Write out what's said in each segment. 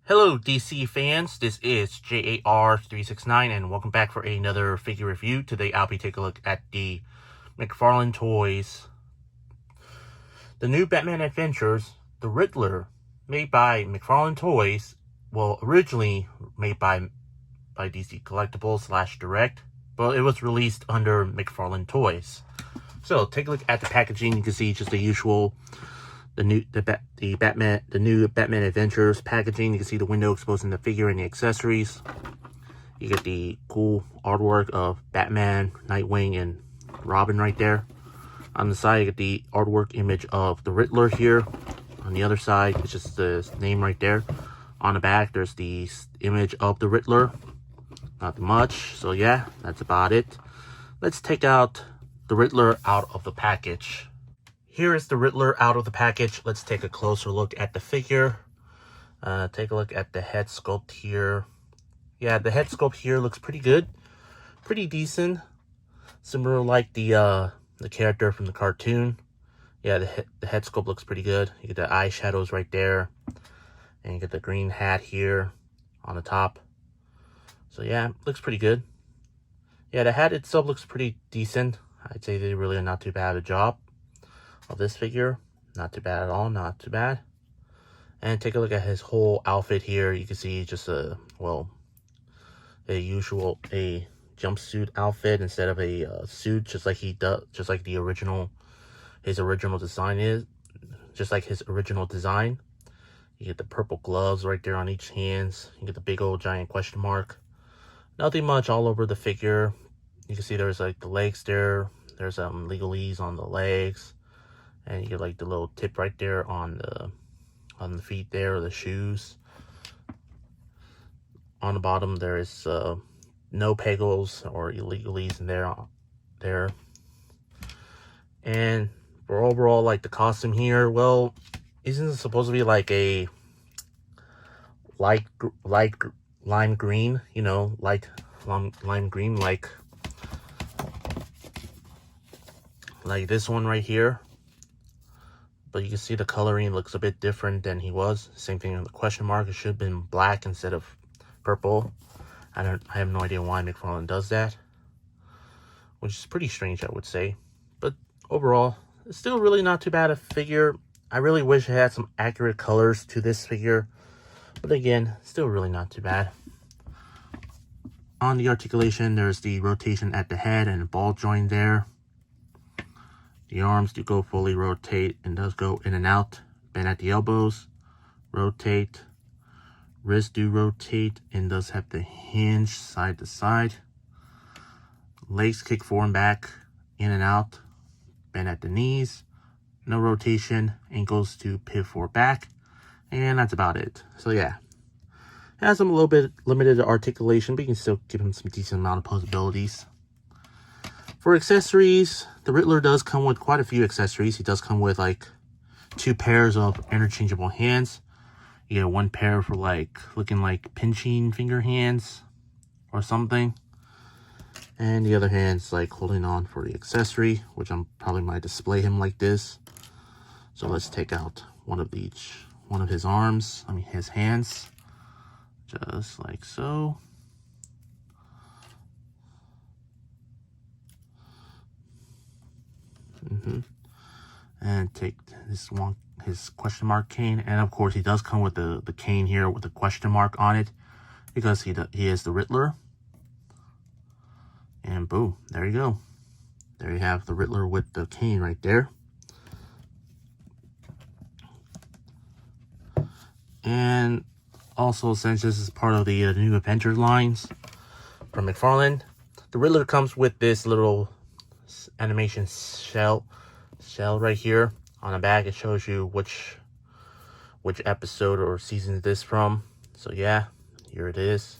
Hello DC fans, this is J.A.R. 369 and welcome back for another figure review. Today I'll be taking a look at the McFarlane Toys, the new Batman Adventures, the Riddler, made by McFarlane Toys, well originally made by DC Collectibles / Direct, but it was released under McFarlane Toys. So take a look at the packaging. You can see just the usual the new Batman Adventures packaging. You can see the window exposing the figure and the accessories. You get the cool artwork of Batman, Nightwing, and Robin right there. On the side, you get the artwork image of the Riddler here. On the other side, it's just the name right there. On the back, there's the image of the Riddler. Not much. So yeah, that's about it. Let's take out the Riddler out of the package. Here is the Riddler out of the package. Let's take a closer look at the figure. Take a look at the head sculpt here. Yeah, the head sculpt here looks pretty good. Pretty decent. Similar like the character from the cartoon. Yeah, the head sculpt looks pretty good. You get the eye shadows right there. And you get the green hat here on the top. So yeah, looks pretty good. Yeah, the hat itself looks pretty decent. I'd say they really are not too bad a job of this figure. Not too bad at all, not too bad. And take a look at his whole outfit here. You can see just a jumpsuit outfit instead of a suit, just like he does, just like his original design is, just like his original design. You get the purple gloves right there on each hands. You get the big old giant question mark. Nothing much all over the figure. You can see there's like the legs there. There's legalese on the legs. And you get like the little tip right there on the feet there, or the shoes. On the bottom there is no pegos or illegalies in there. And for overall, like the costume here, well, isn't it supposed to be like a light lime green? You know, light lime green, like this one right here. But you can see the coloring looks a bit different than he was. Same thing on the question mark. It should have been black instead of purple. I have no idea why McFarlane does that, which is pretty strange, I would say. But overall, it's still really not too bad a figure. I really wish it had some accurate colors to this figure, but again, still really not too bad. On the articulation, there's the rotation at the head and the ball joint there. The arms do go fully rotate and does go in and out. Bend at the elbows, rotate. Wrist do rotate and does have the hinge side to side. Legs kick forward and back, in and out. Bend at the knees. No rotation. Ankles to pivot forward back. And that's about it. So yeah. It has some a little bit limited articulation, but you can still give him some decent amount of possibilities. For accessories, the Riddler does come with quite a few accessories. He does come with like 2 pairs of interchangeable hands. You get one pair for like looking like pinching finger hands or something. And the other hand's like holding on for the accessory, which I'm probably might display him like this. So let's take out one of his arms, his hands. Just like so. And take this one, his question mark cane, and of course he does come with the cane here with a question mark on it because he is the Riddler. And boom, there you go. There you have the Riddler with the cane right there. And also, since this is part of the new Avengers lines from McFarlane, the Riddler comes with this little animation shell right here on the back. It shows you which episode or season it is from. So yeah, here it is.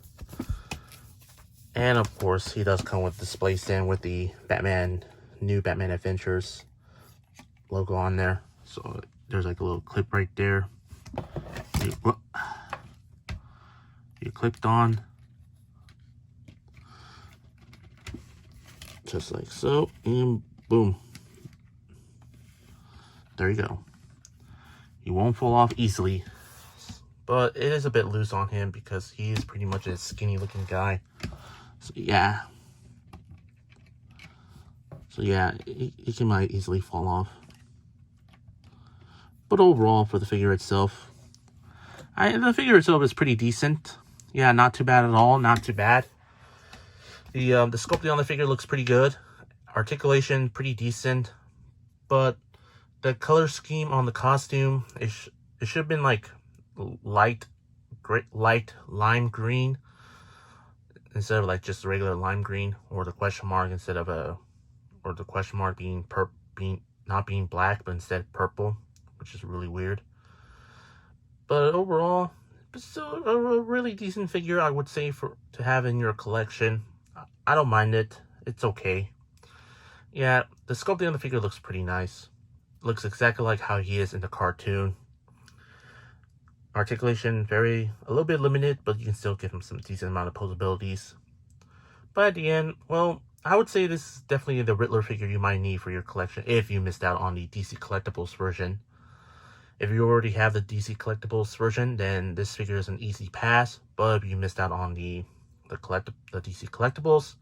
And of course, he does come with display stand with the new Batman Adventures logo on there. So there's like a little clip right there. You clipped on, just like so, and boom. There you go. You won't fall off easily. but it is a bit loose on him because he is pretty much a skinny looking guy. So yeah. It might easily fall off. But overall, for the figure itself, the figure itself is pretty decent. Yeah, not too bad at all. Not too bad. The sculpting on the figure looks pretty good. Articulation pretty decent, but the color scheme on the costume it should have been like light lime green instead of like just regular lime green, or the question mark instead of or the question mark being not being black but instead purple, which is really weird. But overall, it's still a really decent figure, I would say, to have in your collection. I don't mind it. It's okay. Yeah, the sculpting on the figure looks pretty nice. Looks exactly like how he is in the cartoon. Articulation, a little bit limited, but you can still give him some decent amount of posabilities. But at the end, well, I would say this is definitely the Riddler figure you might need for your collection if you missed out on the DC Collectibles version. If you already have the DC Collectibles version, then this figure is an easy pass. But if you missed out on the DC Collectibles,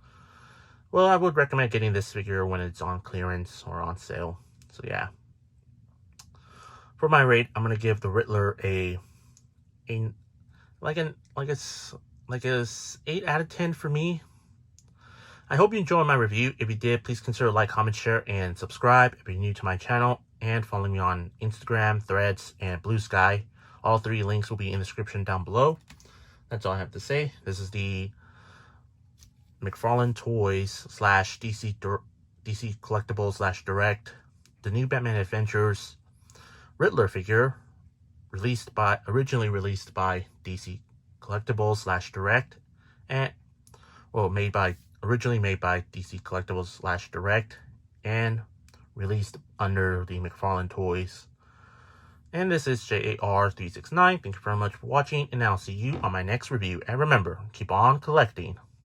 well, I would recommend getting this figure when it's on clearance or on sale. So yeah. For my rate, I'm gonna give the Riddler a 8 out of 10 for me. I hope you enjoyed my review. If you did, please consider like, comment, share, and subscribe if you're new to my channel. And follow me on Instagram, Threads, and Blue Sky. All 3 links will be in the description down below. That's all I have to say. This is the McFarlane Toys / DC Collectibles / Direct, the new Batman Adventures Riddler figure, originally released by DC Collectibles / Direct, and originally made by DC Collectibles / Direct, and released under the McFarlane Toys. And this is J.A.R. 369. Thank you very much for watching, and I'll see you on my next review. And remember, keep on collecting.